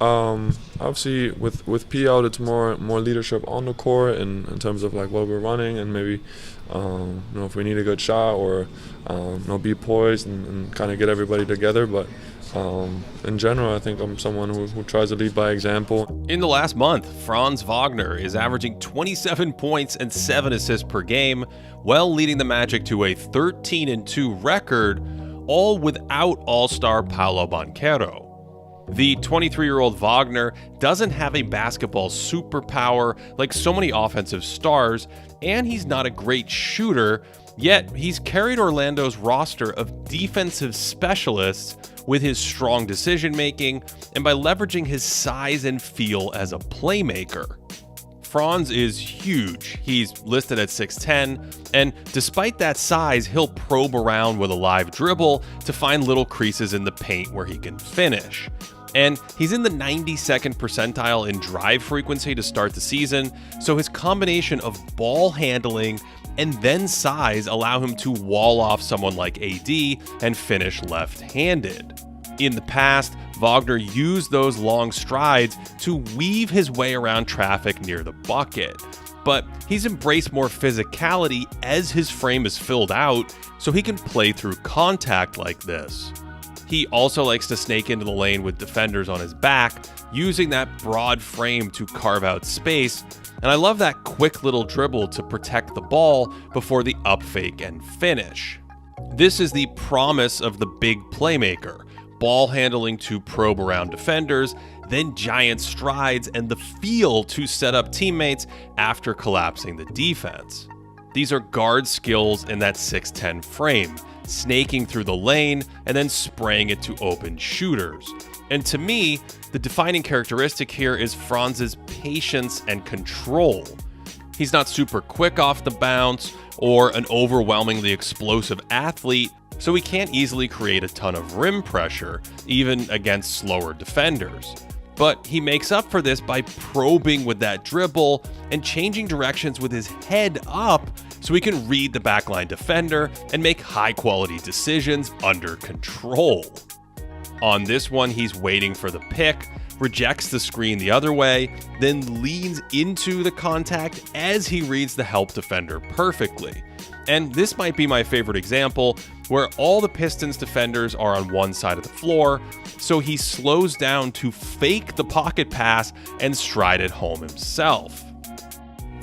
Obviously, with P out, it's more leadership on the court in terms of like what we're running and maybe if we need a good shot or be poised and kind of get everybody together. But in general, I think I'm someone who tries to lead by example. In the last month, Franz Wagner is averaging 27 points and 7 assists per game, while leading the Magic to a 13-2 record, all without all-star Paolo Banchero. The 23-year-old Wagner doesn't have a basketball superpower like so many offensive stars, and he's not a great shooter, yet he's carried Orlando's roster of defensive specialists with his strong decision-making and by leveraging his size and feel as a playmaker. Franz is huge. He's listed at 6'10", and despite that size, he'll probe around with a live dribble to find little creases in the paint where he can finish. And he's in the 92nd percentile in drive frequency to start the season, so his combination of ball handling and then size allow him to wall off someone like AD and finish left-handed. In the past, Wagner used those long strides to weave his way around traffic near the bucket, but he's embraced more physicality as his frame is filled out so he can play through contact like this. He also likes to snake into the lane with defenders on his back, using that broad frame to carve out space, and I love that quick little dribble to protect the ball before the up fake and finish. This is the promise of the big playmaker: ball handling to probe around defenders, then giant strides and the feel to set up teammates after collapsing the defense. These are guard skills in that 6'10" frame, snaking through the lane and then spraying it to open shooters. And to me, the defining characteristic here is Franz's patience and control. He's not super quick off the bounce or an overwhelmingly explosive athlete, so he can't easily create a ton of rim pressure, even against slower defenders. But he makes up for this by probing with that dribble and changing directions with his head up so he can read the backline defender and make high-quality decisions under control. On this one, he's waiting for the pick, rejects the screen the other way, then leans into the contact as he reads the help defender perfectly. And this might be my favorite example, where all the Pistons defenders are on one side of the floor, so he slows down to fake the pocket pass and stride it home himself.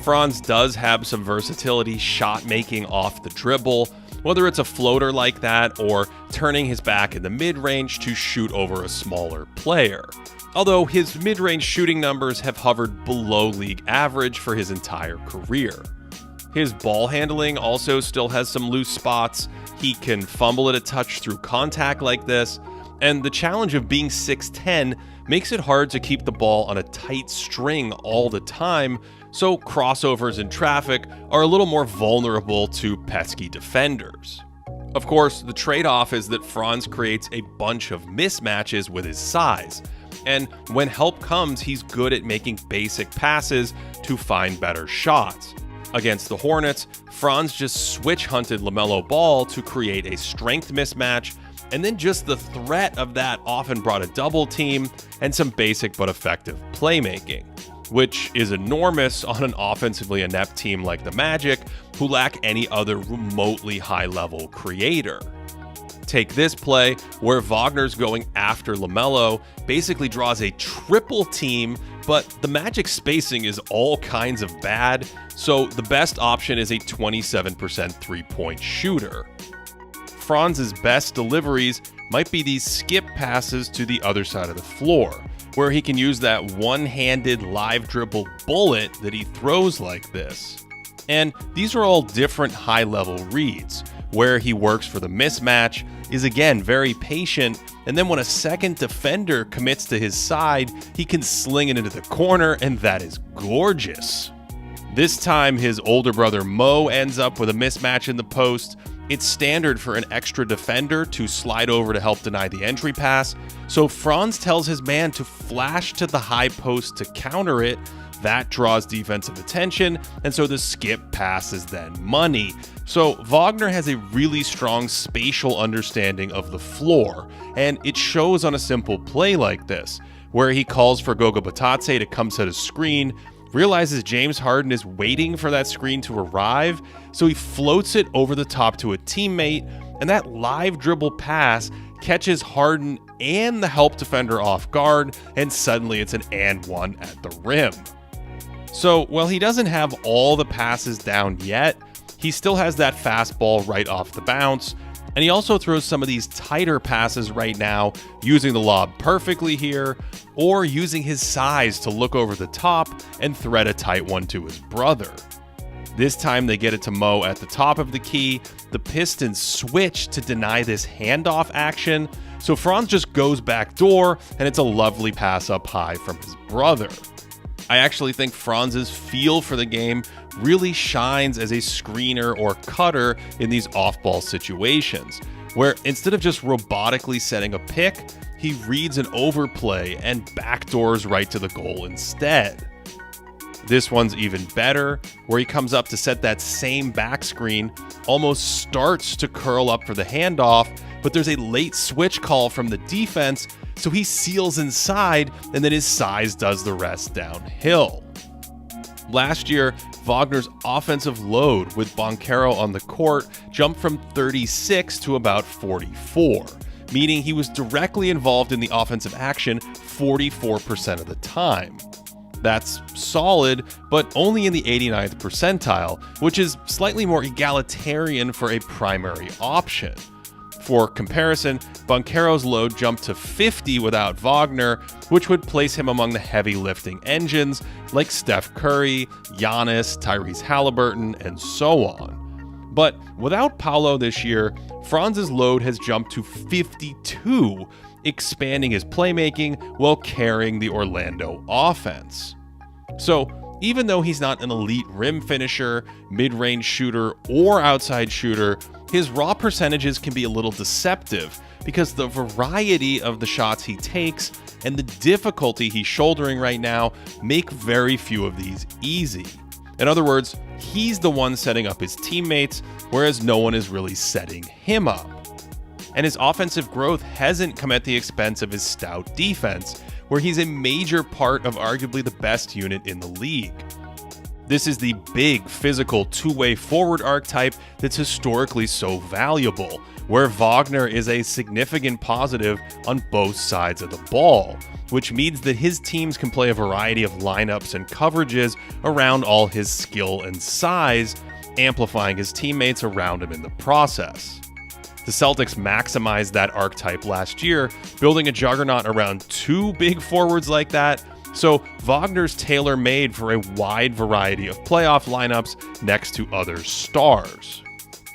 Franz does have some versatility shot making off the dribble, whether it's a floater like that or turning his back in the mid-range to shoot over a smaller player. Although his mid-range shooting numbers have hovered below league average for his entire career. His ball handling also still has some loose spots. He can fumble it a touch through contact like this, and the challenge of being 6'10" makes it hard to keep the ball on a tight string all the time, so crossovers in traffic are a little more vulnerable to pesky defenders. Of course, the trade-off is that Franz creates a bunch of mismatches with his size, and when help comes, he's good at making basic passes to find better shots. Against the Hornets, Franz just switch-hunted LaMelo Ball to create a strength mismatch, and then just the threat of that often brought a double team and some basic but effective playmaking, which is enormous on an offensively inept team like the Magic, who lack any other remotely high-level creator. Take this play, where Wagner's going after LaMelo, basically draws a triple team, but the Magic spacing is all kinds of bad, so the best option is a 27% three-point shooter. Franz's best deliveries might be these skip passes to the other side of the floor, where he can use that one-handed live dribble bullet that he throws like this. And these are all different high-level reads, where he works for the mismatch, is again very patient, and then when a second defender commits to his side, he can sling it into the corner, and that is gorgeous. This time, his older brother Mo ends up with a mismatch in the post. It's standard for an extra defender to slide over to help deny the entry pass, so Franz tells his man to flash to the high post to counter it. That draws defensive attention, and so the skip pass is then money. So Wagner has a really strong spatial understanding of the floor, and it shows on a simple play like this, where he calls for Goga Bitadze to come set a screen, realizes James Harden is waiting for that screen to arrive, so he floats it over the top to a teammate, and that live dribble pass catches Harden and the help defender off guard, and suddenly it's an and one at the rim. So while he doesn't have all the passes down yet, he still has that fastball right off the bounce, and he also throws some of these tighter passes right now, using the lob perfectly here, or using his size to look over the top and thread a tight one to his brother. This time they get it to Mo at the top of the key. The Pistons switch to deny this handoff action, so Franz just goes back door, and it's a lovely pass up high from his brother. I actually think Franz's feel for the game really shines as a screener or cutter in these off-ball situations, where instead of just robotically setting a pick, he reads an overplay and backdoors right to the goal instead. This one's even better, where he comes up to set that same back screen, almost starts to curl up for the handoff, but there's a late switch call from the defense, so he seals inside, and then his size does the rest downhill. Last year, Wagner's offensive load with Banchero on the court jumped from 36 to about 44, meaning he was directly involved in the offensive action 44% of the time. That's solid, but only in the 89th percentile, which is slightly more egalitarian for a primary option. For comparison, Banchero's load jumped to 50 without Wagner, which would place him among the heavy lifting engines like Steph Curry, Giannis, Tyrese Halliburton, and so on. But without Paolo this year, Franz's load has jumped to 52, expanding his playmaking while carrying the Orlando offense. So even though he's not an elite rim finisher, mid-range shooter, or outside shooter, his raw percentages can be a little deceptive because the variety of the shots he takes and the difficulty he's shouldering right now make very few of these easy. In other words, he's the one setting up his teammates, whereas no one is really setting him up. And his offensive growth hasn't come at the expense of his stout defense, where he's a major part of arguably the best unit in the league. This is the big, physical, two-way forward archetype that's historically so valuable, where Wagner is a significant positive on both sides of the ball, which means that his teams can play a variety of lineups and coverages around all his skill and size, amplifying his teammates around him in the process. The Celtics maximized that archetype last year, building a juggernaut around two big forwards like that, so Wagner's tailor-made for a wide variety of playoff lineups next to other stars.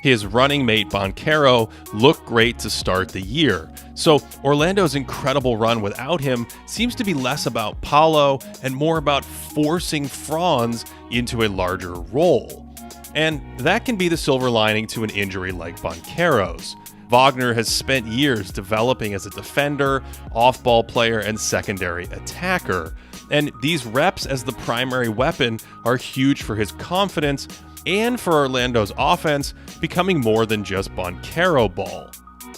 His running mate Banchero looked great to start the year, so Orlando's incredible run without him seems to be less about Paolo and more about forcing Franz into a larger role. And that can be the silver lining to an injury like Banchero's. Wagner has spent years developing as a defender, off-ball player, and secondary attacker, and these reps as the primary weapon are huge for his confidence and for Orlando's offense becoming more than just Banchero ball.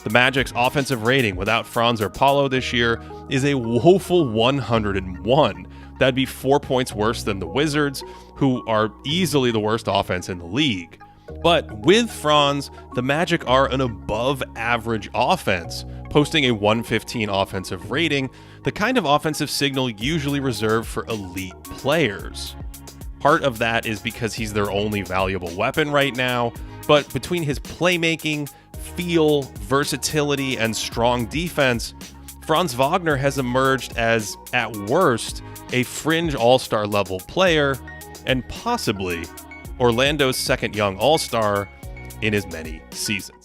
The Magic's offensive rating without Franz or Paolo this year is a woeful 101. That'd be 4 points worse than the Wizards, who are easily the worst offense in the league. But with Franz, the Magic are an above-average offense, posting a 115 offensive rating, the kind of offensive signal usually reserved for elite players. Part of that is because he's their only valuable weapon right now, but between his playmaking, feel, versatility, and strong defense, Franz Wagner has emerged as, at worst, a fringe all-star level player, and possibly Orlando's second young all-star in as many seasons.